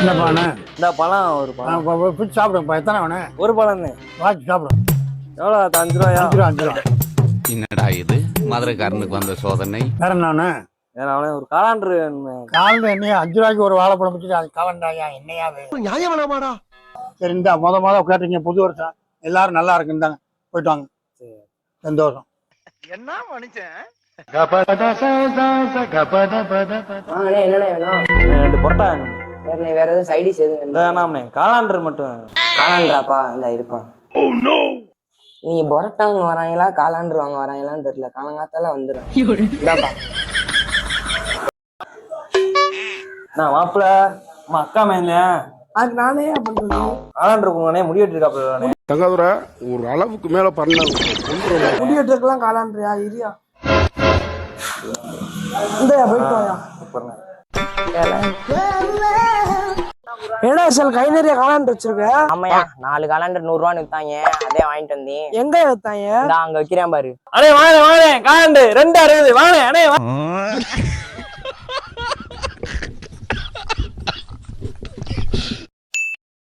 இந்த பானை இந்த பழம் ஒரு பழம் பிடிச்சி சாப்பிடுங்கப்பா. எத்தனை வேணும்? ஒரு பழம் வாங்கி சாப்பிடும். எவ்வளோ 5 ரூபாயா? 5 ரூபா 5 ரூபா. என்னடா இது மதுரைக்காரனுக்கு வந்த சோதனை. வேற என்ன? அவனே ஒரு காலாண்டு காலண்டு என்னையா 5 ரூபாய்க்கு ஒரு வாழைப்பழம் பிடிச்சி அது காலண்டாயா என்னையாது நியாயம் வேணாமாடா? சரி இந்த முத கேட்டீங்க புது வருஷம் எல்லாரும் நல்லா இருக்குன்னு தாங்க போயிட்டு வாங்க. சந்தோஷம். என்ன மனுஷன்? என்னண்ணே வேணும்? 2 பொரோட்டா வேற எதுவும் சைடிஷ் எதுவும் வேணாம்ண்ணே, காலாண்டர் மட்டும். காலாண்டாப்பா இந்த இருப்பா. நீங்க பொரோட்டாங்க வராங்களா காலாண்டர் வாங்க வராங்களான்னு தெரியல. காலங்காத்தால வந்துடும். நான் மாப்பிள்ள அக்கா மேந்தேன் அது நானே பண்றேன். காலாண்டர் உங்கனே முடிவெட்டு இருக்காப்ல. தங்காதுரா ஒரு அளவுக்கு மேல பண்ண முடிவெட்டுக்கெல்லாம் காலாண்டரியா இரியா இந்த போயிட்டு வாயா. ஏடா சார் கை நிறைய காலாண்டர் வச்சிருக்க? ஆமாயா 4 காலாண்டர் 100 ரூபான்னு வித்தாங்க. அதே வாங்கிட்டு வந்தேன். எங்க வித்தாங்க? அங்க வைக்கிறேன் பாரு. அண்ணே வாங்க காலாண்டர் 2 60 வாங்க அண்ணே.